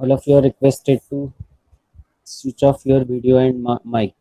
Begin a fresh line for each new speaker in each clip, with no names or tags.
All of you are requested to switch off your video and mic.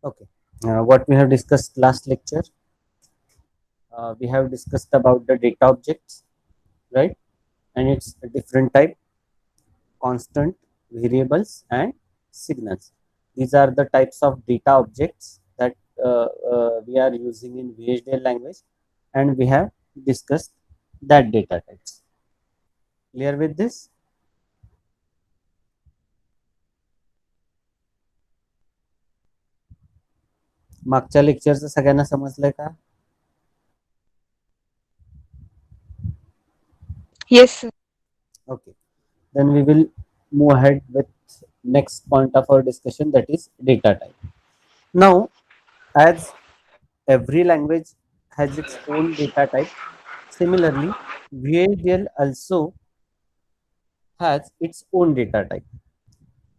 Okay. What we have discussed last lecture, we have discussed about the data objects, right? And it's a different type: constant, variables, and signals. These are the types of data objects that we are using in VHDL language, and we have discussed that data types. Clear with this? मागच्या लेक्चरचं सगळ्यांना समजलंय का?
Yes, sir.
Okay. Then we will move ahead with next point of our discussion, that is data type. Now, as every language has its own data type, similarly, VHDL also has its own data type.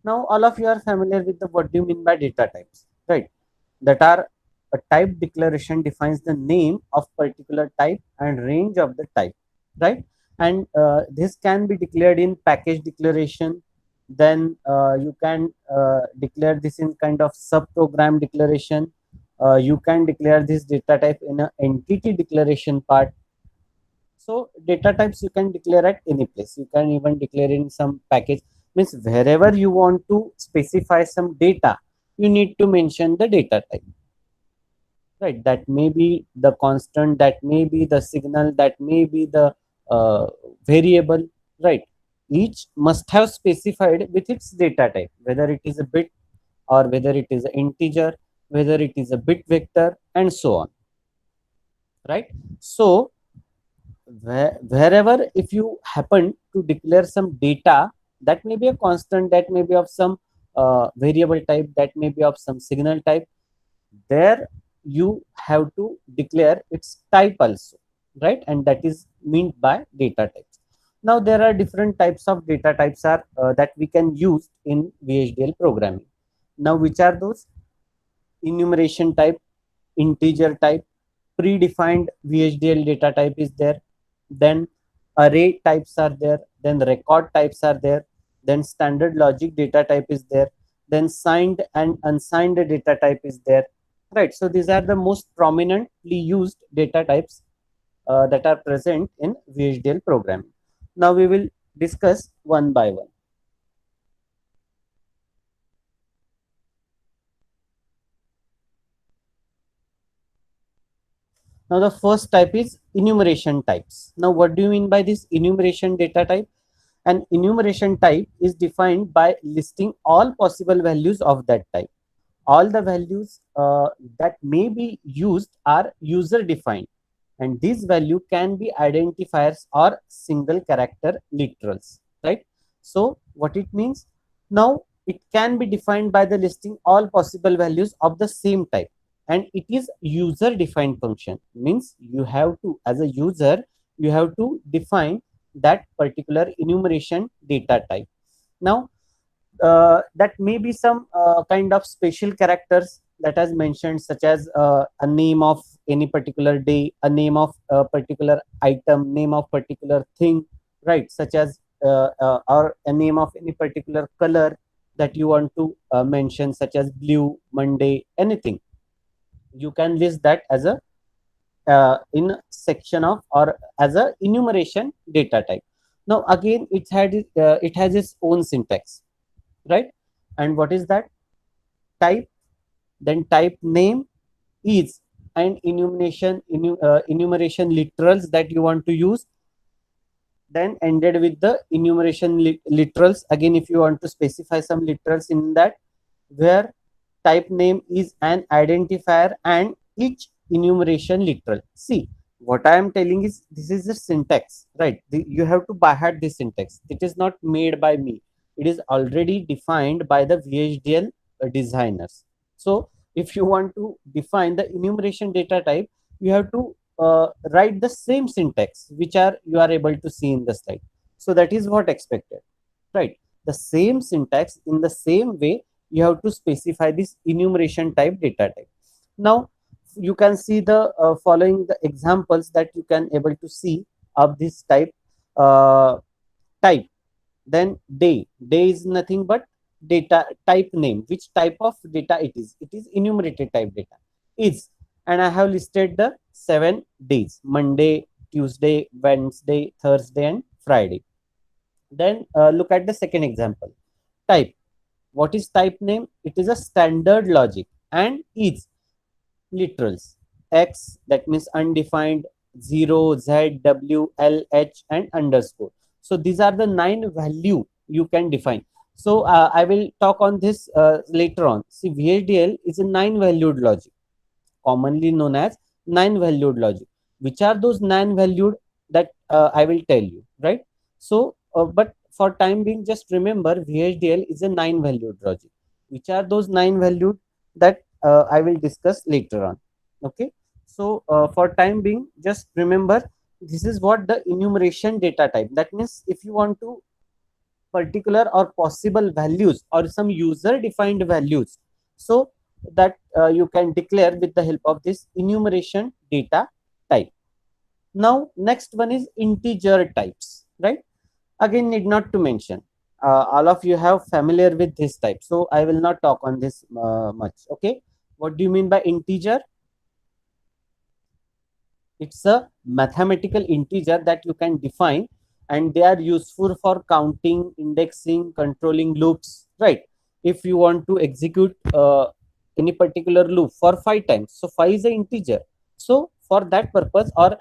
Now, all of you are familiar with the what do you mean by data types, right? That are a type declaration defines the name of particular type and range of the type, right? And this can be declared in package declaration. Then you can declare this in kind of subprogram declaration. You can declare this data type in an entity declaration part. So data types you can declare at any place. You can even declare in some package. Means wherever you want to specify some data, you need to mention the data type. Right, that may be the constant, that may be the signal, that may be the variable, right? Each must have specified with its data type, whether it is a bit or whether it is an integer, whether it is a bit vector, and so on, right? So wherever if you happen to declare some data, that may be a constant, that may be of some variable type, that may be of some signal type, there you have to declare its type also, right? And that is meant by data types. Now there are different types of data types are that we can use in VHDL programming. Now which are those? Enumeration type, integer type, predefined VHDL data type is there, then array types are there, then record types are there, then standard logic data type is there, then signed and unsigned data type is there, right? So these are the most prominently used data types that are present in VHDL programming. Now we will discuss one by one. Now the first type is enumeration types. Now what do you mean by this enumeration data type? An enumeration type is defined by listing all possible values of that type. All the values that may be used are user defined, and this value can be identifiers or single character literals, right? So what it means? Now it can be defined by the listing all possible values of the same type, and it is user defined function. Means you have to, as a user, you have to define that particular enumeration data type. Now that may be some kind of special characters that has mentioned, such as a name of any particular day, a name of a particular item, name of particular thing, right? Such as or a name of any particular color that you want to mention, such as blue, Monday, anything. You can list that as a in section of or as a enumeration data type. Now again, it has its own syntax, right? And what is that? Type, then type name is, and enumeration literals that you want to use, then ended with the enumeration literals. Again, if you want to specify some literals in that, where type name is an identifier and each enumeration literal. See, what I am telling is this is the syntax, right? You have to by heart this syntax. It is not made by me. It is already defined by the VHDL designers. So if you want to define the enumeration data type, you have to write the same syntax which you are able to see in the slide. So that is what expected, right? The same syntax in the same way you have to specify this enumeration type data type. Now you can see the following the examples that you can able to see of this uh, type. Then day is nothing but data type name, which type of data it is enumerated type data is, and I have listed the 7 days: Monday, Tuesday, Wednesday, Thursday and Friday. Then look at the second example. Type. What is type name? It is a standard logic and is literals. X, that means undefined, 0, Z, W, L, H and underscore. So these are the 9 value you can define. So I will talk on this later on. See, VHDL is a 9 valued logic, commonly known as 9 valued logic. Which are those 9 valued that I will tell you, right? So but for time being, just remember VHDL is a 9 valued logic. Which are those 9 valued that I will discuss later on. Okay, so for time being, just remember this is what the enumeration data type. That means if you want to particular or possible values or some user defined values, so that you can declare with the help of this enumeration data type. Now next one is integer types, right? Again, need not to mention, all of you have familiar with this type, so I will not talk on this much. Okay, what do you mean by integer? It's a mathematical integer that you can define, and they are useful for counting, indexing, controlling loops, right? If you want to execute any particular loop for 5 times, so 5 is an integer. So for that purpose, or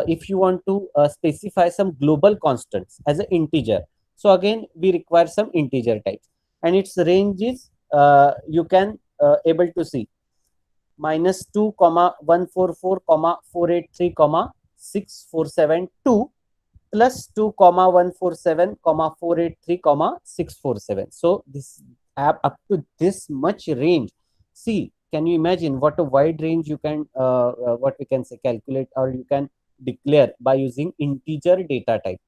if you want to specify some global constants as an integer, so again we require some integer types, and its range is you can able to see -2, 144, 483, 6472 +2, 147, 483, 647. So this app up to this much range. See, can you imagine what a wide range you can what we can say calculate, or you can declare by using integer data type,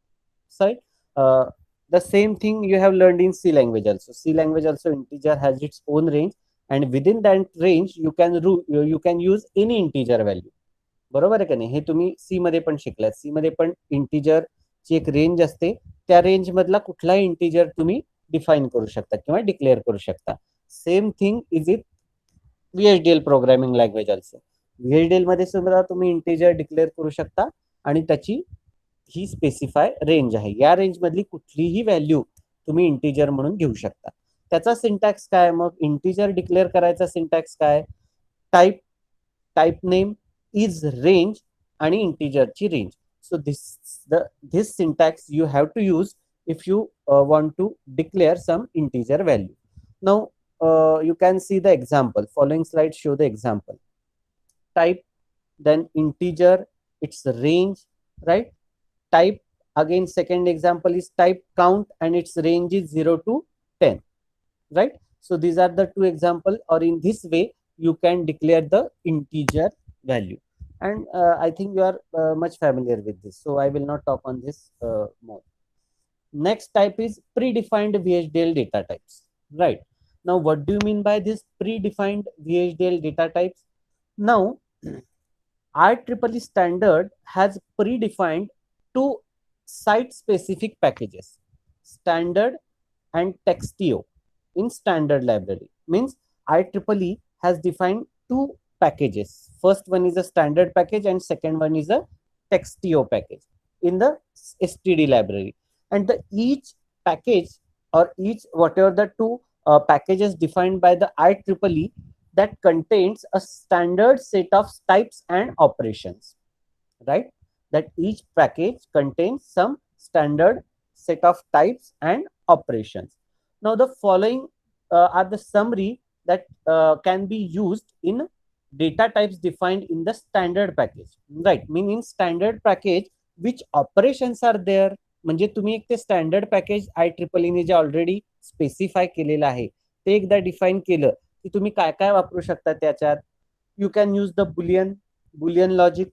right? uh, the same thing you have learned in C language also. C language also integer has its own range, and within that range you can use any integer value. बरोबर आहे का नाही? हे तुम्ही सी मध्ये पण शिकलात. सी मध्ये पण इंटिजर ची एक रेंज असते, त्या रेंज मधला कुठलाही इंटिजर तुम्ही डिफाइन करू शकता किंवा डिक्लेअर करू शकता. Same thing is it VHDL programming language also. VHDL मध्ये सुद्धा तुम्ही इंटिजर डिक्लेअर करू शकता आणि त्याची ही स्पेसिफाय रेंज आहे. या रेंज मधली कुठलीही व्हॅल्यू तुम्ही इंटिजर म्हणून घेऊ शकता. त्याचा सिंटॅक्स काय? मग इंटिजर डिक्लेअर करायचा सिंटॅक्स काय? Type, type name, is range आणि integer ची range. So this syntax you have to use if you want to declare some integer value. Now you can see the example. Following slide show the example. Type, then integer, its range, right? Type, again second example is type count and its range is 0 to 10, right? So these are the two example, or in this way you can declare the integer value. And I think you are much familiar with this, so I will not talk on this more. Next type is predefined VHDL data types, right? Now what do you mean by this predefined VHDL data types? Now IEEE standard has predefined two site specific packages, standard and Textio, in standard library. Means IEEE has defined two packages. First one is a standard package and second one is a Textio package in the STD library. And the each package, or each whatever the two packages defined by the IEEE, that contains a standard set of types and operations, right? That each package contains some standard set of types and operations. Now the following are the summary that can be used in data types defined in the standard package, right? Mean in standard package which operations are there. म्हणजे तुम्ही एक ते standard package IEEE ने जे already specify केलेलं आहे ते एकदा define केलं की तुम्ही काय काय वापरू शकता त्याच्यात. You can use the Boolean logic.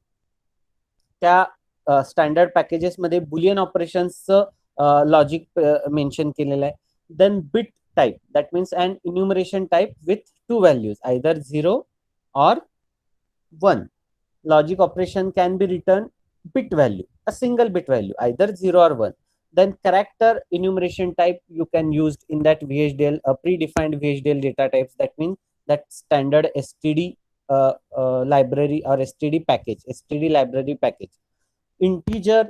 त्या स्टँडर्ड पॅकेजेस मध्ये बुलियन ऑपरेशन्सचं लॉजिक मेन्शन केलेलं आहे. Then bit type, that means an enumeration type with two values, either 0 or 1. Logic operation can be written bit value, a single bit value, either 0 or 1. Then character enumeration type you can use in that VHDL, a predefined VHDL data types. That means that standard STD library or STD package, STD library package. Integer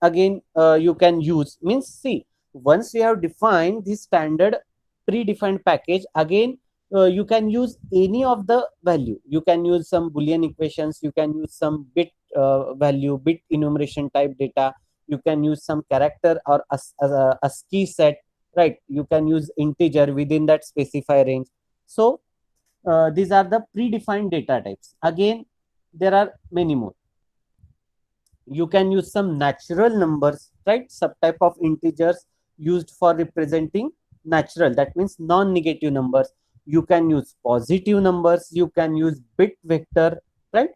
again you can use. Means see, once you have defined the standard predefined package, again you can use any of the value. You can use some Boolean equations, you can use some bit value, bit enumeration type data, you can use some character or ASCII set, right? You can use integer within that specify range. So these are the predefined data types. Again there are many more. You can use some natural numbers, right? Subtype of integers used for representing natural, that means non-negative numbers. You can use positive numbers, you can use bit vector, right?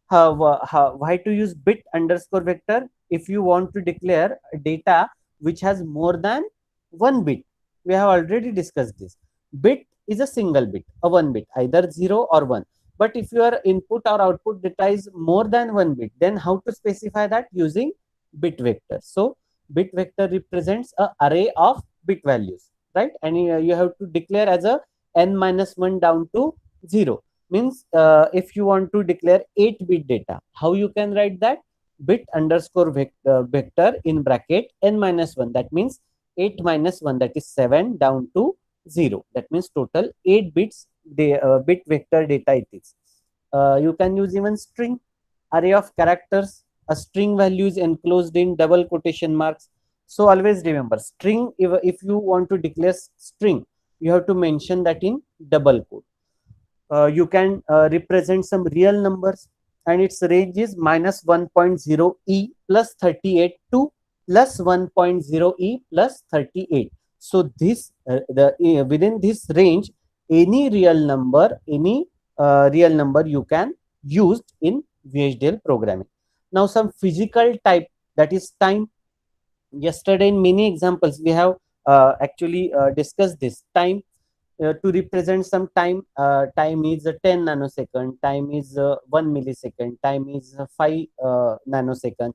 Why to use bit underscore vector? If you want to declare data which has more than one bit, we have already discussed this. Bit is a single bit, a one bit, either 0 or 1. But if your input or output data is more than one bit, then how to specify that? Using bit vector. So bit vector represents an array of bit values, right? And you have to declare as a n minus 1 down to 0. Means if you want to declare 8-bit data, how you can write that? Bit underscore vector in bracket n minus 1. That means 8 minus 1, that is 7 down to 0. That means total 8 bits bit vector data it is. You can use even string, array of characters. A string value is enclosed in double quotation marks. So always remember, string, if you want to declare string, you have to mention that in double quote. You can represent some real numbers, and its range is minus 1.0 e plus 38 to plus 1.0 e plus 38. So this within this range, any real number you can use in VHDL programming. Now some physical type, that is time. Yesterday in many examples we have actually discussed this. Time, to represent some time, time is 10 nanosecond, time is 1 millisecond, time is 5 nanosecond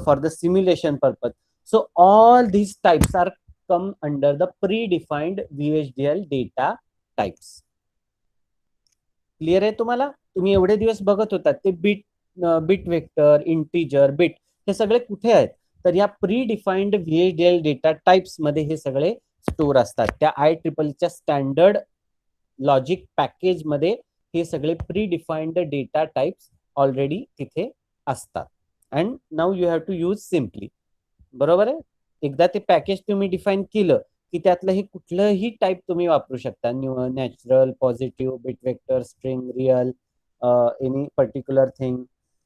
for the simulation purpose. So all these types are come under the predefined VHDL data types. Clear आहे तुम्हाला? तुम्ही एवढे दिवस बघत होता ते bit vector, integer, bit, हे सगळे कुठे आहेत? तर या प्रीडिफाईन्ड VHDL डेटा टाइप्स मध्ये हे सगळे स्टोर असतात. त्या IEEE स्टँडर्ड लॉजिक पॅकेज मध्ये हे सगळे प्रीडिफाईन्ड डेटा टाइप्स ऑलरेडी तिथे असतात. And now you have to use simply. बरोबर आहे? एकदा ते पॅकेज तुम्ही डिफाईन केलं की त्यातलं हे कुठलंही टाइप तुम्ही वापरू शकता. Natural, positive, bit vector, string, real, any particular thing,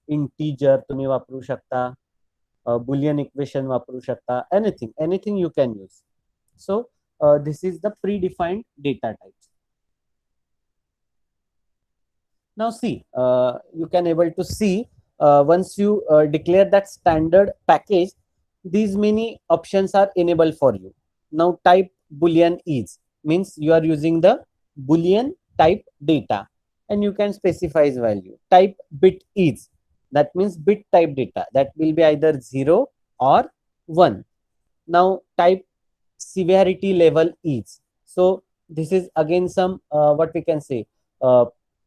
integer तुम्ही वापरू शकता, बुलियन इक्वेशन वापरू शकता, anything you can use. So this is the predefined data types. Now see, you can able to see once you declare that standard package, these many options are enabled for you. Now type boolean is, means you are using the boolean type data and you can specify its value. Type bit is, that means bit type data, that will be either 0 or 1. Now type severity level is, so this is again some what we can say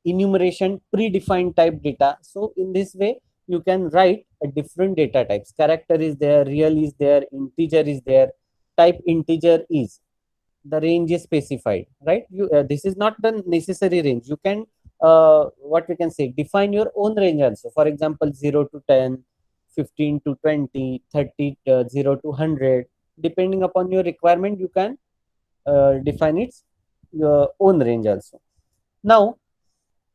enumeration predefined type data. So in this way you can write a different data types. Character is there, real is there, integer is there. Type integer is, the range is specified, right? You this is not the necessary range. You can what we can say, define your own range also. For example, 0 to 10, 15 to 20, 30, 0 to 100. Depending upon your requirement, you can define its your own range also. Now,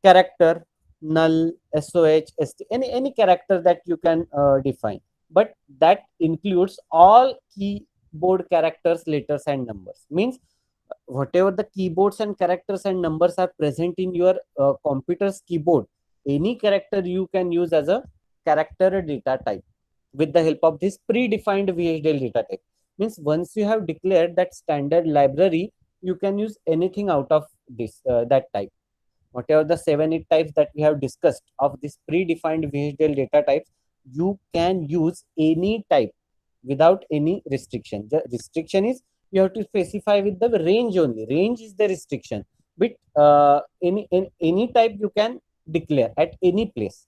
character, null, SOH, ST, any character that you can define, but that includes all keyboard characters, letters, and numbers. Means whatever the keyboards and characters and numbers are present in your computer's keyboard, any character you can use as a character data type with the help of this predefined VHDL data type. Means once you have declared that standard library, you can use anything out of this that type. Whatever the 7-8 types that we have discussed of this predefined VHDL data types, you can use any type without any restriction. The restriction is you have to specify with the range only. Range is the restriction. But any type you can declare at any place,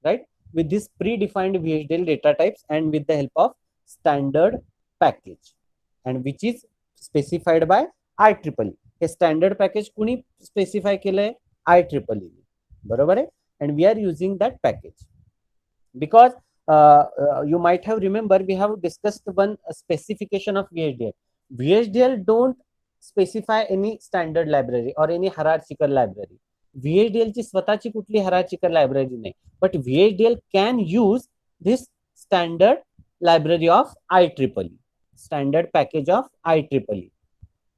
right? With this predefined VHDL data types and with the help of standard package, and which is specified by IEEE. हे standard package कुणी specify केलंय? IEEE, बरोबर आहे. And we are using that package because you might have remember we have discussed one specification of VHDL. VHDL don't specify any standard library or any hierarchical library. VHDL ची स्वतःची कुठली hierarchical library नाही, but VHDL can use this standard library of IEEE, standard package of IEEE.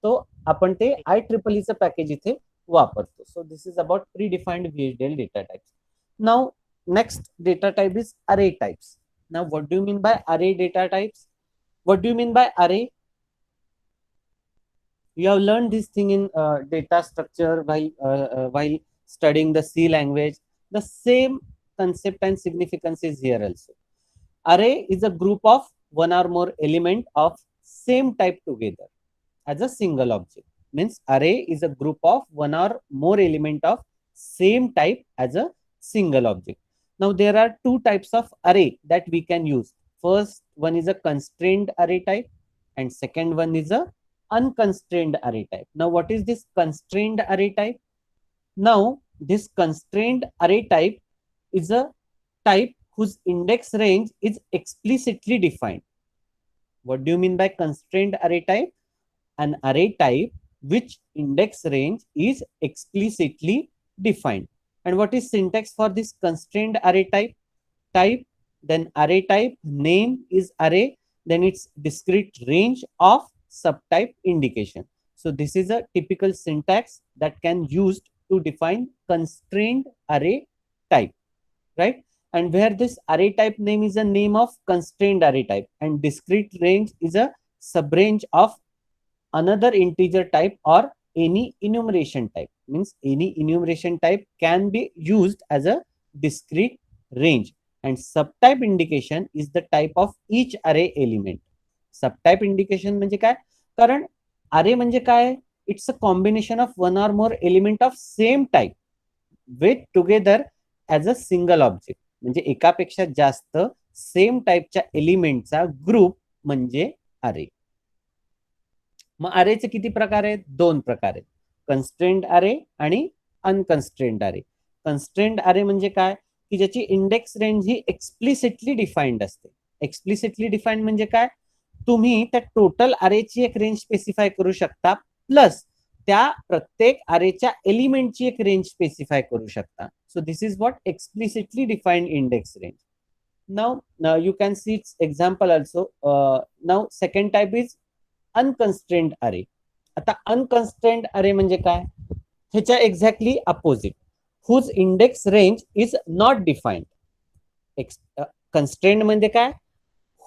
तो आपण ते IEEE चं package इथे वापरतो. So this is about predefined VHDL data types. Now next data type is array types. Now what do you mean by array data types? What do you mean by array? You have learned this thing in data structure while studying the C language. The same concept and significance is here also. Array is a group of one or more element of same type together as a single object. Means array is a group of one or more element of same type as a single object. Now there are two types of array that we can use. First one is a constrained array type and second one is a unconstrained array type. Now what is this constrained array type? Now this constrained array type is a type whose index range is explicitly defined. What do you mean by constrained array type? An array type which index range is explicitly defined. And what is syntax for this constrained array type? Type, then array type, name is array, then its discrete range of subtype indication. So this is a typical syntax that can used to define constrained array type, right? And where this array type name is a name of constrained array type and discrete range is a subrange of another integer type or any enumeration type. Means any enumeration type can be used as a discrete range, and subtype indication is the type of each array element. Subtype indication म्हणजे काय? कारण array म्हणजे काय? It's a combination of one or more element of same type with together as a single object. म्हणजे एकापेक्षा जास्त same टाइपच्या एलिमेंटचा group म्हणजे अरे. मग अरेचे किती प्रकार आहेत? दोन प्रकार आहेत, कन्स्ट्रेंड अरे आणि अनकन्स्ट्रेंड अरे. कन्स्ट्रेंड अरे म्हणजे काय की ज्याची इंडेक्स रेंज ही एक्सप्लिसिटली डिफाइंड असते. एक्सप्लिसिटली डिफाइंड म्हणजे काय? तुम्ही त्या टोटल अरेची एक रेंज स्पेसिफाय करू शकता प्लस त्या प्रत्येक अरेच्या एलिमेंटची एक रेंज स्पेसिफाय करू शकता. So this is what explicitly defined index range. Now you can see its example also. Now second type is unconstrained array. आता unconstrained array म्हणजे काय? ह्याच्या exactly opposite, whose index range is not defined. Constrained म्हणजे काय?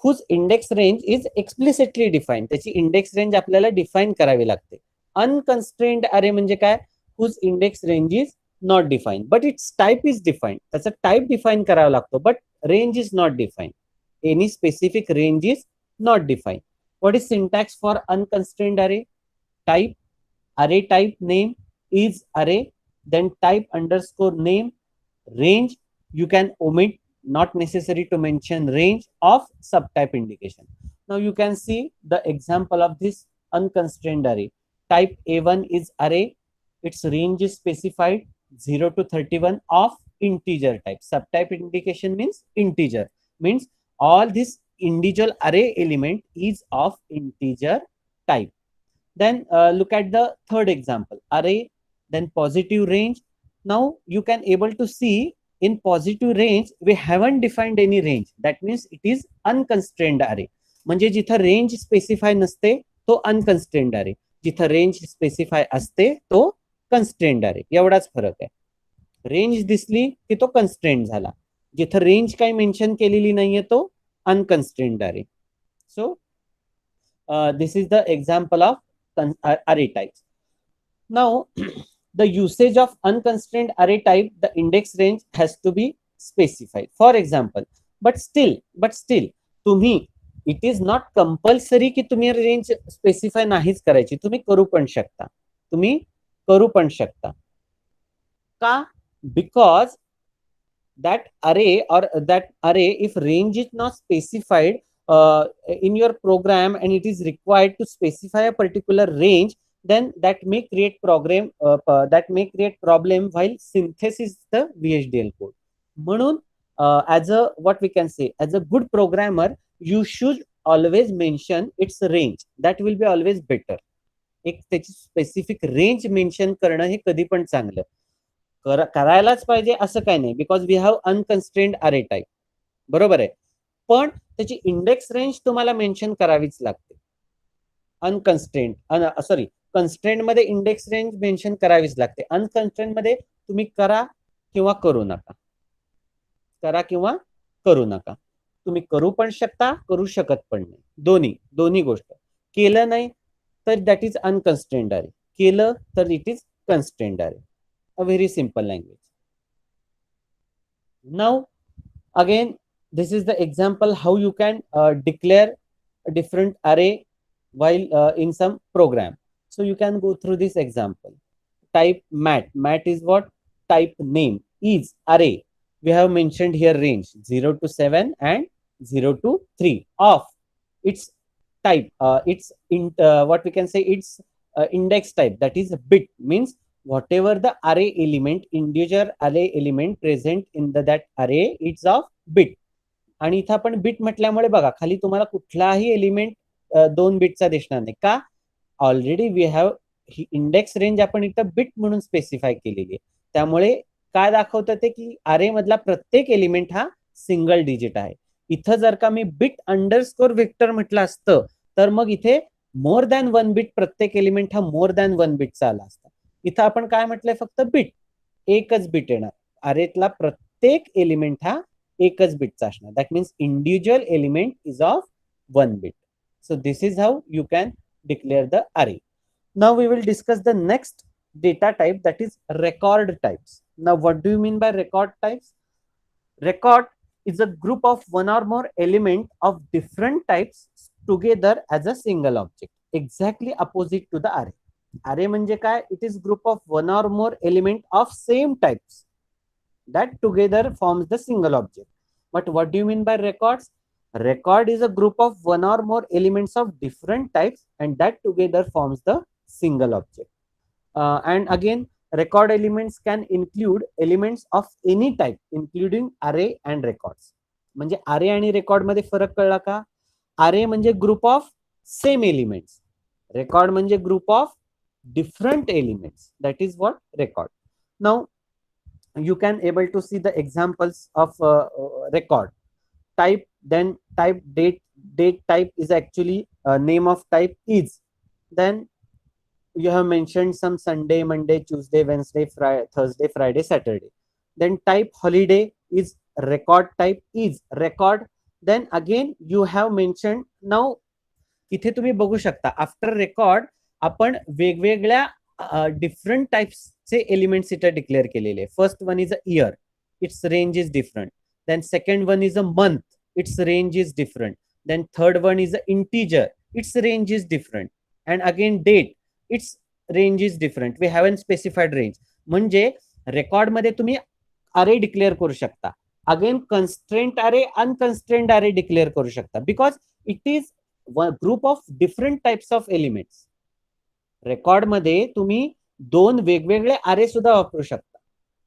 whose index range is explicitly defined. त्याची index range आपल्याला define करावी लागते. अनकन्स्ट्रेन्ड अरे म्हणजे काय? whose index range is not defined but its type is defined. त्याचा टाइप डिफाइन करावा लागतो but range is not defined. Any specific range is not defined. What is syntax for unconstrained array? Type, array type name is array, then type underscore name, range you can omit, not necessary to mention range of subtype indication. Now you can see the example of this unconstrained array. Type A1 is array, its range is specified 0 to 31 of integer type. Subtype indication means integer, means all this individual array element is of integer type. Then look at the third example, array then positive range. Now you can able to see in positive range we haven't defined any range. That means it is unconstrained array. म्हणजे जिथं range specify नसते तो अनकन्स्ट्रेन्ड अरे, जिथं range specify असते तो constrained अरे. एवढाच फरक आहे. रेंज दिसली की तो कन्स्ट्रेन्ड झाला, जिथं रेंज काही मेन्शन केलेली नाहीये तो अनकन्स्ट्रेन्ड अरे. सो this is the example of array types. Now the usage of unconstrained array type, the index range has to be specified. For example, but still तुम्ही, it is not compulsory की तुम्ही range specify नाहीच करायची, तुम्ही करू पण शकता. का? Because that array if range is not specified in your program and it is required to specify a particular range, then that may create problem while synthesis the VHDL code. म्हणून as a what we can say, as a good programmer you should always mention its range. That will be always better. एक त्याची specific range mention करणं हे कधी पण चांगलं. करायलाच पाहिजे असं काही नाही, बिकॉज वी हॅव अनकन्स्ट्रेन्ड अरे टाईप. बरोबर आहे, पण त्याची इंडेक्स रेंज तुम्हाला मेन्शन करावीच लागते. कन्स्ट्रेंट मध्ये इंडेक्स रेंज मेन्शन करावीच लागते. अनकन्स्ट्रेंट मध्ये तुम्ही करा किंवा करू नका. तुम्ही करू पण शकता, करू शकत पण नाही. दोन्ही गोष्ट. केलं नाही तर दॅट इज अनकन्स्ट्रेन्ड अरे, केलं तर इट इज कन्स्ट्रेन्ड अरे. A very simple language. Now again, this is the example how you can declare a different array while in some program. So you can go through this example. Type mat is what? Type name is array. We have mentioned here range 0 to 7 and 0 to 3 of its type. What we can say, its index type, that is bit, means whatever the array element, integer array element present in that array, it's of bit. आणि इथं आपण bit म्हटल्यामुळे बघा खाली तुम्हाला कुठलाही element 2 बिटचा दिसणार नाही. का? ऑलरेडी वी हॅव ही इंडेक्स रेंज आपण इथं बिट म्हणून स्पेसिफाय केलेली आहे. त्यामुळे काय दाखवतं ते की अरे मधला प्रत्येक एलिमेंट हा सिंगल डिजिट आहे. इथं जर का मी बिट अंडरस्कोर वेक्टर म्हटलं असतं तर मग इथे मोर दॅन 1 बिट, प्रत्येक एलिमेंट हा मोर दॅन 1 बिटचा आला असता. इथं आपण काय म्हटलंय, फक्त बिट, एकच बिट येणार. अरेतला प्रत्येक एलिमेंट हा एकच बिटचा असणार. That means individual element is of 1 bit. So this is how you can declare the array. Now we will discuss the next data type, that is record types. Now what do you mean by record types? Record is a group of one or more element of different types together as a single object, exactly opposite to the array. Array म्हणजे काय? It is group of one or more element of same types that together forms the single object. But what do you mean by records? Record is a group of one or more elements of different types and that together forms the single object. And again, record elements can include elements of any type, including array and records. म्हणजे array आणि record मध्ये फरक कळला का? Array म्हणजे group of same elements. Record म्हणजे group of different elements. That is what record. Now you can able to see the examples of record. Type, then type date type is actually name of type is. Then you have mentioned some Sunday, Monday, Tuesday, Wednesday, Friday, Thursday, Friday, Saturday. Then type holiday is record type is record. Then again you have mentioned, now इथे तुम्ही बघू शकता after record आपण वेगवेगळ्या different टाइप्सचे elements इथे declare केलेले. First one is a year, its range is different. Then second one is a month, its range is different. Then third one is a integer, its range is different. And again date, its range is different. We have an specified range. म्हणजे record मध्ये तुम्ही अरे declare करू शकता. Again constraint अरे, अनकन्स्ट्रेंट अरे declare करू शकता, because it is group of different types of elements. Record मध्ये तुम्ही 2 वेगवेगळे अरे सुद्धा वापरू शकता.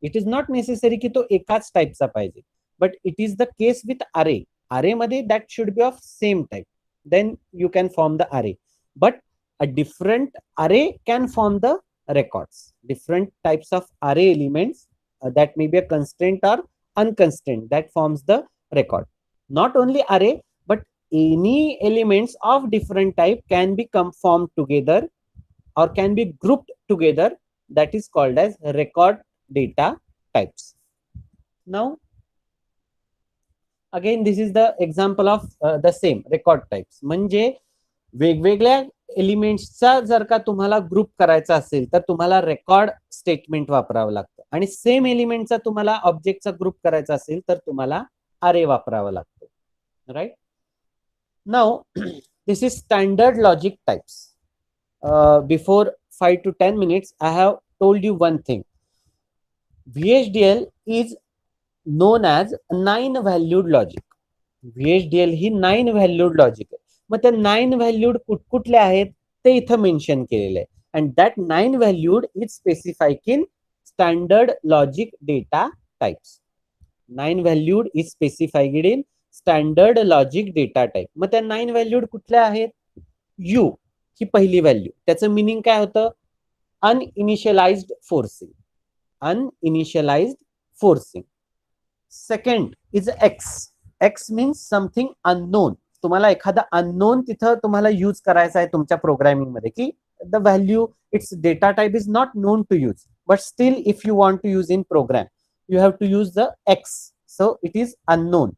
इट इज नॉट नेसेसरी की तो एकाच टाइपचा पाहिजे, but it is the case with array. Array मध्ये that should be of same type, then you can form the array. But a different array can form the records. Different types of array elements that may be a constraint or unconstrained that forms the record. Not only array, but any elements of different type can be formed together or can be grouped together. That is called as record data types. Now, again, this is the example of the same record types. म्हणजे वेगवेगळ्या एलिमेंट्सचा जर का तुम्हाला group करायचा असेल तर तुम्हाला record statement वापरावं लागतं आणि सेम एलिमेंटचा तुम्हाला ऑब्जेक्टचा ग्रुप करायचा असेल तर तुम्हाला अरे वापरावं लागतं. Right. Now this is standard logic types. Before 5 to 10 minutes I have told you one thing. VHDL is known as 9 valued logic. VHDL he 9 valued logic आहे. मग त्या 9 व्हॅल्यूड कुठले आहेत ते इथं मेन्शन केलेले आहे. And that 9 valued is specified in standard logic data types. 9 valued is specified in standard logic data type. मग त्या 9 व्हॅल्यूड कुठल्या आहेत? यू ही पहिली व्हॅल्यू. त्याचं मिनिंग काय होतं? Uninitialised forcing. Uninitialised forcing. Second is X. X means something unknown. तुम्हाला एखादा अननोन तिथं तुम्हाला यूज करायचा आहे तुमच्या प्रोग्रामिंग मध्ये की the value it's data type is not known to use but still if you want to use in program you have to use the X. So it is unknown.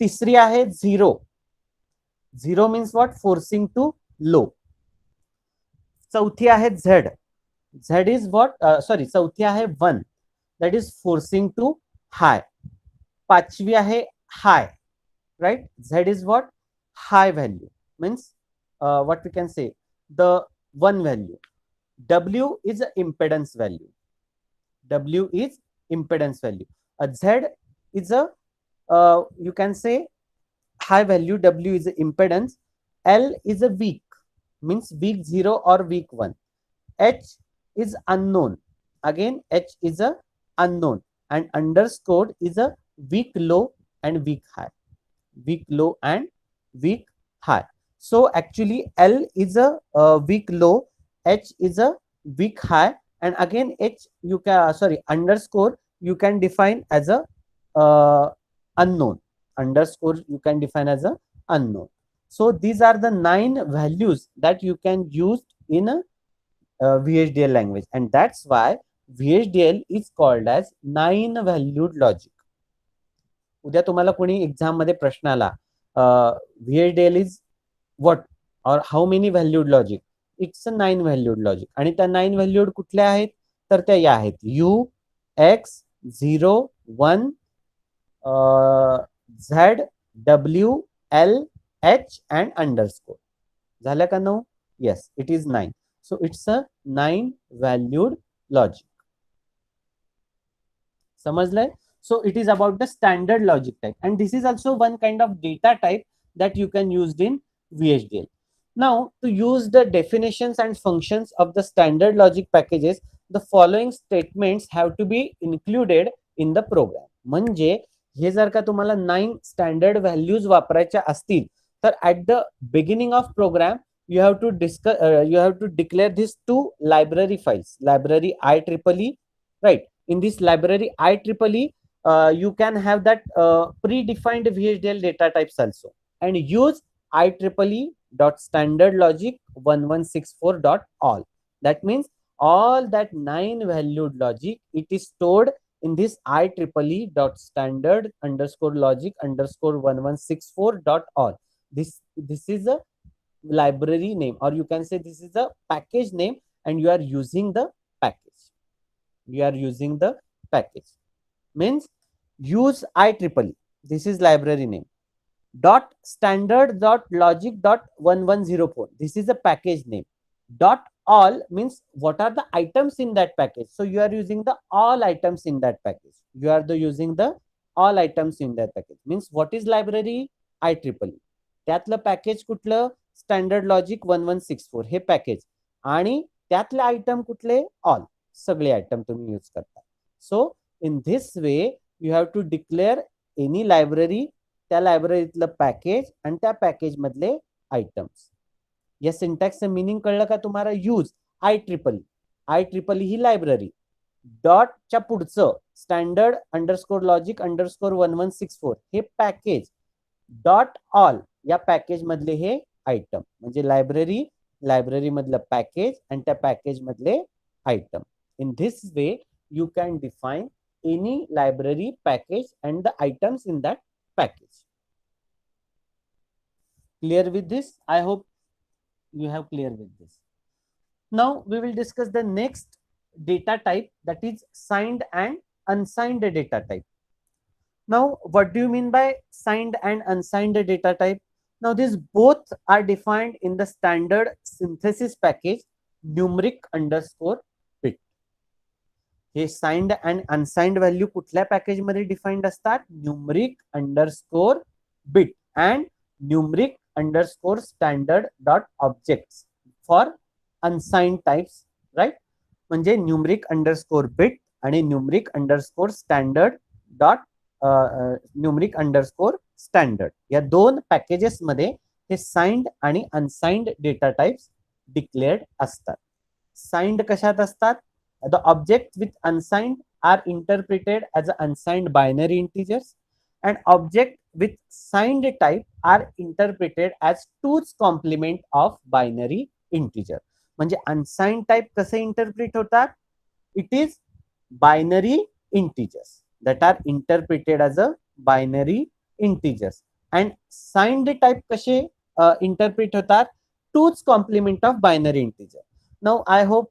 तिसरी आहे zero. Zero means what? Forcing to low. चौथी आहे Z. Z is what? Sorry, चौथी आहे one. That is forcing to high. पाचवी आहे high. Right. Z is what? high value means what we can say the one value. W is a impedance value. W is impedance value. A Z is a you can say high value. W is a impedance. L is a weak means weak 0 or weak 1. H is unknown. Again H is a unknown and underscore is a weak low and weak high. Weak low and weak high. So actually L is a weak low, H is a weak high, and again H you can underscore you can define as a unknown. Underscore you can define as a unknown. So these are the 9 values that you can use in a VHDL language, and that's why VHDL is called as 9 valued logic. उद्या तुम्हाला कोणी exam मध्ये प्रश्न आला VHDL is what or how many valued logic? It's a 9 valued logic. आणि त्या 9 valued कुठल्या आहेत? तर त्या या आहेत U, X, 0, 1, Z, W, L, H and underscore. झाल्या का 9? Yes, it is 9. So it's a 9 valued logic. समजलंय? So it is about the standard logic type, and this is also one kind of data type that you can use in VHDL. Now, to use the definitions and functions of the standard logic packages, the following statements have to be included in the program. म्हणजे हे जर का तुम्हाला 9 standard values वापरायच्या असतील तर at the beginning of program you have to declare these two library files. Library IEEE, right? In this library IEEE you can have that predefined VHDL data types also, and use IEEE.standardlogic1164.all. That means all that 9 valued logic, it is stored in this IEEE.standard_logic_1164.all. This is a library name, or you can say this is a package name, and you are using the package. You are using the package. Means use IEEE. This is library name. .standard.logic.1104. This is a package name. .all means what are the items in that package. So you are using the all items in that package. You are using the all items in that package. Means what is library? IEEE. त्यातलं package कुठलं? Standard logic 1164 हे package. आणि त्यातले item कुठले? All. सगळे item तुम्ही use करता. सो in this way you have to declare any library, त्या लायब्ररीतलं पॅकेज आणि त्या पॅकेज मधले आयटम्स. या सिंटॅक्सचं मीनिंग कळलं का तुम्हाला? Use IEEE. IEEE ही लायब्ररी, डॉटच्या पुढचं स्टँडर्ड अंडरस्कोर लॉजिक अंडरस्कोर 1164 हे पॅकेज, डॉट ऑल या पॅकेज मधले हे आयटम, म्हणजे लायब्ररी मधलं पॅकेज आणि त्या पॅकेज मधले item. In this way you can define any library package and the items in that package. Clear with this? I hope you have clear with this. Now we will discuss the next data type, that is signed and unsigned data type. Now what do you mean by signed and unsigned data type? Now these both are defined in the standard synthesis package numeric underscore bit. हे signed and unsigned value कुठल्या package मध्ये defined असतात? Numeric underscore bit and numeric underscore standard dot objects for unsigned types, right. म्हणजे numeric underscore bit आणि numeric underscore standard dot numeric underscore standard या दोन packages मध्ये हे साइंड आणि अनसाइंड डेटा टाइप्स डिक्लेअर्ड असतात. साइंड कशात असतात? The objects with unsigned are interpreted as unsigned binary integers, and objects with signed type are interpreted as 2's complement of binary integer. म्हणजे unsigned type कसे interpret होतात? It is binary integers that are interpreted as a binary integers, and signed type कसे interpret होतात? 2's complement of binary integer. Now I hope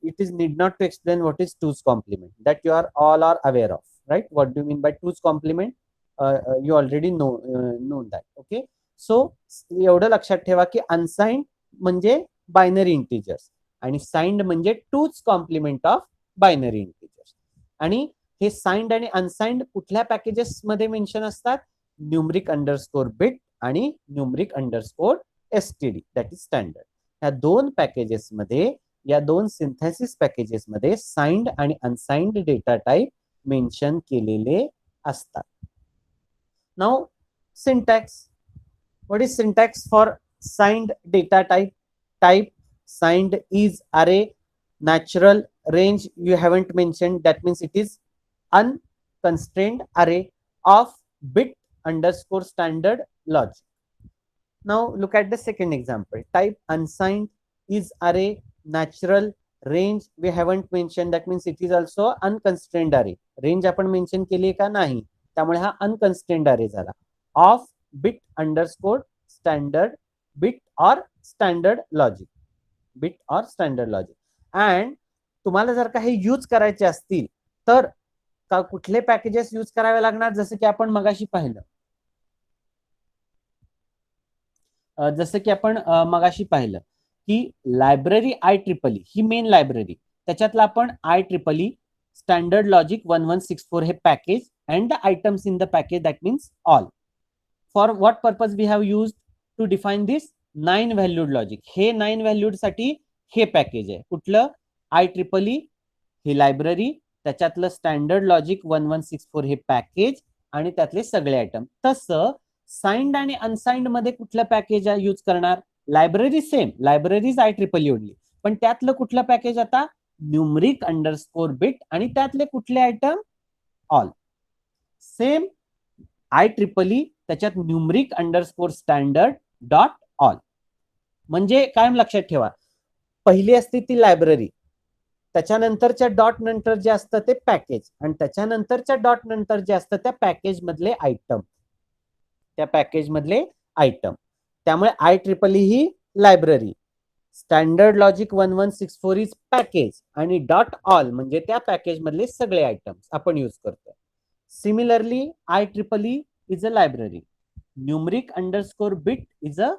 it is need not to explain what is 2's complement, that you are all are aware of, right? What do you mean by 2's complement? You already know that. Okay, so एवढं लक्षात ठेवा की unsigned म्हणजे binary integers आणि signed म्हणजे 2's complement of binary integers. आणि हे signed आणि unsigned कुठल्या पॅकेजेस मध्ये मेन्शन असतात? न्यूमरिक अंडरस्कोर बिट आणि numeric underscore STD, that is standard. या दोन पॅकेजेस मध्ये, या दोन सिंथेसिस पॅकेजेस मध्ये साइंड आणि अनसाइंड डेटा टाइप मेन्शन केलेले असतात. Now syntax. What is syntax for signed data type? Type signed is array, natural, range you haven't mentioned, that means it is unconstrained array of bit underscore standard logic. Now look at the second example. Type unsigned is array, natural, range we haven't mentioned, that means it is also unconstrained array. Range आपण mention केली का? नाही, त्यामुळे हा अनकन्स्ट्रेन्ड अरे झाला. Of bit underscore standard bit or standard logic, bit or standard logic. And तुम्हाला जर का हे यूज करायचे असतील तर कुठले पॅकेजेस यूज करावे लागणार? जसं की आपण मगाशी पाहिलं, की लायब्ररी IEEE ही मेन लायब्ररी, त्याच्यातला आपण IEEE स्टँडर्ड लॉजिक 1164 हे package and the items in the package, that means all. For what purpose we have used to define this 9 valued logic. हे 9 व्हॅल्यूड साठी हे पॅकेज आहे. कुठलं? IEEE ही लायब्ररी, त्याच्यातलं स्टँडर्ड लॉजिक 1164 हे पॅकेज आणि त्यातले सगळे आयटम. तसं साइंड आणि अनसाइंड मध्ये कुठलं पॅकेज यूज करणार? Library same, libraries IEEE only, पण त्यातलं कुठलं पॅकेज आता? न्यूमरिक अंडरस्कोर बिट आणि त्यातले कुठले आयटम? ऑल. सेम IEEE त्याच्यात numeric underscore standard dot all. म्हणजे कायम लक्षात ठेवा, पहिली असते ती लायब्ररी, त्याच्यानंतरच्या डॉट नंतर जे असतं ते पॅकेज, आणि त्याच्यानंतरच्या डॉट नंतर जे असतं त्या पॅकेज मधले आयटम, त्या पॅकेज मधले आयटम. त्यामुळे IEEE ही library, standard logic 1164 is package आणि डॉट ऑल म्हणजे त्या पॅकेज मधले सगळे आयटम्स आपण यूज करतो. Similarly IEEE is a library, numeric underscore bit is a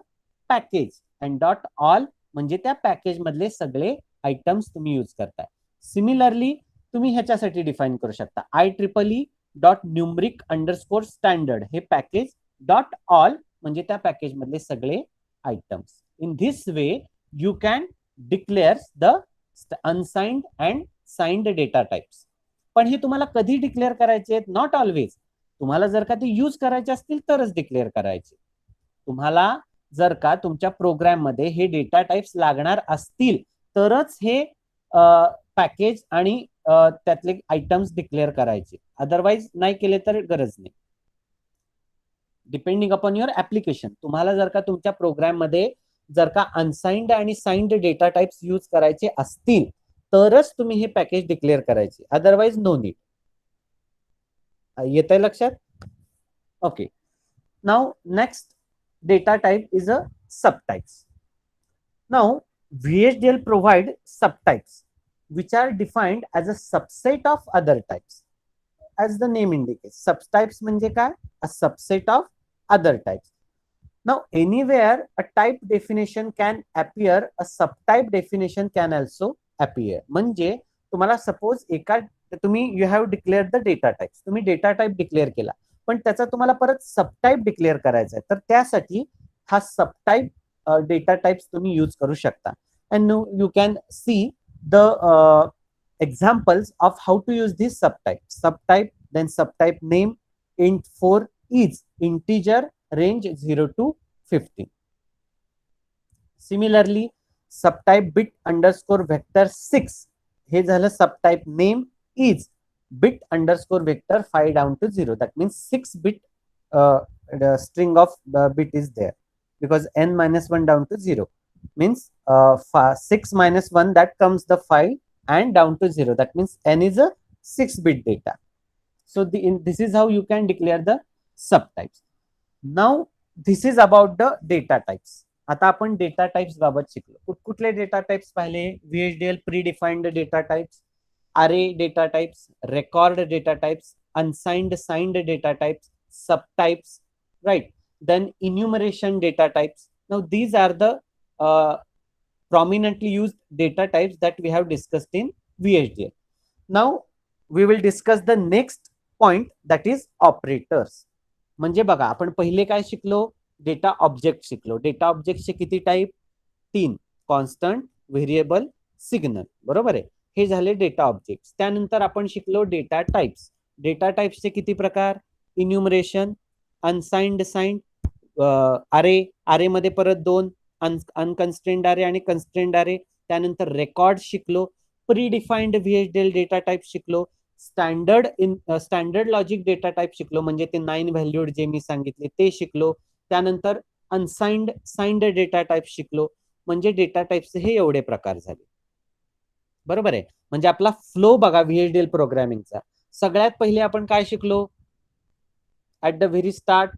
package and dot all म्हणजे त्या पॅकेज मधले सगळे आयटम्स तुम्ही यूज करताय. सिमिलरली तुम्ही ह्याच्यासाठी डिफाईन करू शकता IEEE dot numeric underscore standard हे पॅकेज डॉट ऑल म्हणजे त्या पॅकेज मधले सगळे items. In this way you can declare the unsigned and signed data types. पण हे तुम्हाला कधी डिक्लेअर करायचे? Not always. तुम्हाला जर का ते यूज करायचे असतील तरच डिक्लेअर करायचे. तुम्हाला जर का तुमच्या प्रोग्राम मध्ये हे डेटा टाइप्स लागणार असतील तरच हे पॅकेज आणि त्यातले आयटम्स डिक्लेअर करायचे, अदरवाइज नाही केले तर गरज नाही. डिपेंडिंग अपॉन युअर ऍप्लिकेशन, तुम्हाला जर का तुमच्या प्रोग्राम मध्ये जर का अनसाइन्ड आणि साइन्ड डेटा टाइप्स यूज करायचे असतील तरच तुम्ही हे पॅकेज डिक्लेअर करायचे, अदरवाइज नो नीड. येत आहे लक्षात? Okay, now next data type is a subtypes. Now VHDL provide subtypes which are defined as a subset of other types. As the name indicates, subtypes म्हणजे काय? A subset of other types. Now anywhere a type definition can appear, a subtype definition can also appear. म्हणजे तुम्हाला suppose एका तुम्ही you have declared the data types, तुम्ही data type declare केला पण त्याचा तुम्हाला परत सबटाइप डिक्लेअर करायचा आहे, तर त्यासाठी हा सबटाइप डेटा टाइप्स तुम्ही यूज करू शकता. And you can see the examples of how to use this subtype, then subtype name int for each integer range 0 to 50. Similarly subtype bit underscore vector 6 हे झालं subtype name is bit underscore vector 5 down to 0. That means 6 bit the string of bit is there because n minus 1 down to 0 means 6 minus 1, that comes the 5 and down to 0. That means n is a 6-bit data. So this is how you can declare the subtypes. Now this is about the data types. आता आपण data types बाबत शिकलो. कुठले data types पाहिले? VHDL predefined data types, array data types, record data types, unsigned signed data types, subtypes, right? Then enumeration data types. Now these are the prominently used data types that we have discussed in VHDL. Now we will discuss the next point, that is operators. म्हणजे बघा आपण पहिले काय शिकलो? Data object शिकलो. Data ऑब्जेक्टचे किती type? 3, constant, variable, signal. बरोबर आहे, हे झाले डेटा ऑब्जेक्ट्स. त्यानंतर आपण शिकलो डेटा टाइप्स. डेटा टाइप्सचे किती प्रकार? इन्युमरेशन, अनसाइन्ड साइन्ड, अरे मध्ये परत 2, अनकन्स्ट्रेन्ड अरे आणि कन्स्ट्रेन्ड अरे. त्यानंतर रेकॉर्ड शिकलो, प्रीडिफाइंड VHDL डेटा टाइप शिकलो, स्टँडर्ड लॉजिक डेटा टाइप शिकलो, म्हणजे ते 9 व्हॅल्यूड जे मी सांगितले ते शिकलो. त्यानंतर अनसाइन्ड साइन्ड डेटा टाइप शिकलो. म्हणजे डेटा टाइप्सचे हे एवढे प्रकार झाले. बरोबर आहे, म्हणजे आपला फ्लो बघा VHDL प्रोग्रामिंगचा. सगळ्यात पहिले आपण काय शिकलो? At the very start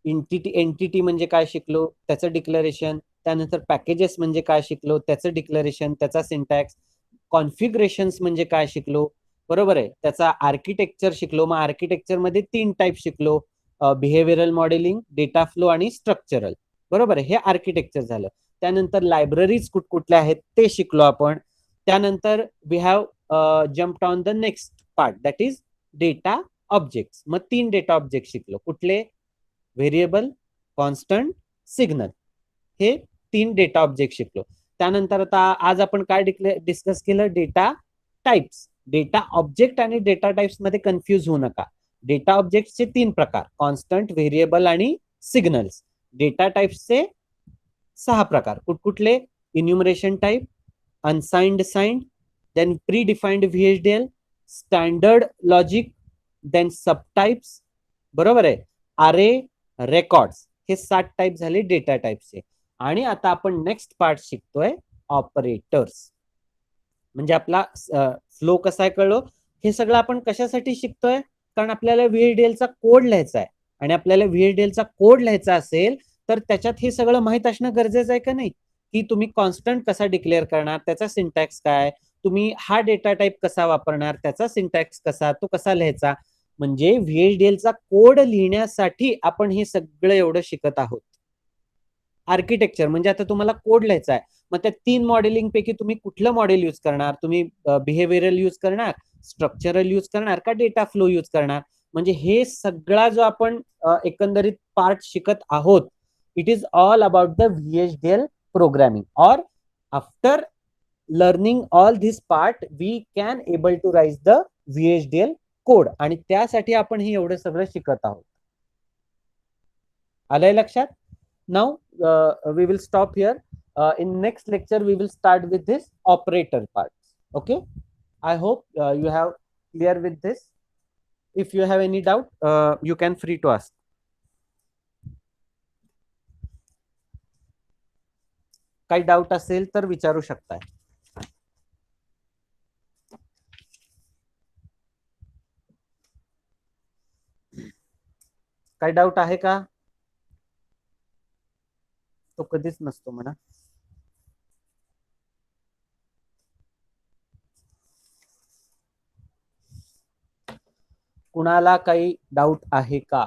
entity म्हणजे काय शिकलो, त्याचं डिक्लेरेशन. त्यानंतर पॅकेजेस म्हणजे काय शिकलो, त्याचं डिक्लेरेशन, त्याचा सिंटॅक्स. कॉन्फिगरेशन्स म्हणजे काय शिकलो, बरोबर आहे, त्याचा आर्किटेक्चर शिकलो. मग आर्किटेक्चर मध्ये 3 टाइप शिकलो, बिहेवियरल मॉडेलिंग, डेटा फ्लो आणि स्ट्रक्चरल. बरोबर आहे, हे आर्किटेक्चर झालं. त्यानंतर लायब्ररीज कुठल्या आहेत ते शिकलो आपण. त्यानंतर we have jumped on the next part, that is data objects. मग 3 डेटा ऑब्जेक्ट शिकलो. कुठले? Variable, constant, signal. हे 3 डेटा ऑब्जेक्ट शिकलो. त्यानंतर आता आज आपण काय डिस्कस केलं? Data types. डेटा ऑब्जेक्ट आणि डेटा टाइप्स मध्ये कन्फ्युज होऊ नका. डेटा ऑब्जेक्टचे 3 प्रकार, कॉन्स्टंट, व्हेरिएबल आणि सिग्नल्स. डेटा टाइप्सचे 6 प्रकार. कुठले? Enumeration type, unsigned signed, then predefined VHDL, standard logic, then subtypes. बरोबर आहे, अरे, रेकॉर्ड्स. हे 7 टाइप झाले डेटा टाइप्सचे. आणि आता आपण नेक्स्ट पार्ट शिकतोय ऑपरेटर्स. म्हणजे आपला फ्लो कसा आहे कळलो. हे सगळं आपण कशासाठी शिकतोय? कारण आपल्याला VHDL चा कोड लिहायचा आहे, आणि आपल्याला VHDL चा कोड लिहायचा असेल तर त्याच्यात हे सगळं माहित असणं गरजेचं आहे का नाही? की तुम्ही कॉन्स्टंट कसा डिक्लेअर करणार, त्याचा सिंटॅक्स काय, तुम्ही हा डेटा टाइप कसा वापरणार, त्याचा सिंटॅक्स कसा, तो कसा लिहायचा. म्हणजे VHDL चा कोड लिहिण्यासाठी आपण हे सगळं एवढं शिकत आहोत. आर्किटेक्चर म्हणजे आता तुम्हाला कोड लिहायचा आहे, मग त्या 3 मॉडेलिंग पैकी तुम्ही कुठलं मॉडेल यूज करणार? तुम्ही बिहेवियरल यूज करणार, स्ट्रक्चरल यूज करणार का डेटा फ्लो यूज करणार? म्हणजे हे सगळा जो आपण एकंदरीत पार्ट शिकत आहोत, it is all about the VHDL programming. और after learning all this part we can able to raise the VHDL code, आणि त्यासाठी आपण हे एवढं सगळं शिकत आहोत. आलंय लक्षात? Now we will stop here. In next lecture, we will start with this operator part. Okay. I hope you have clear with this. If you have any doubt, you can free to ask. काही doubt असेल तर विचारू शकताय. काही doubt आहे का? तो कधीच नसतो म्हणा. कुणाला काही डाऊट आहे का?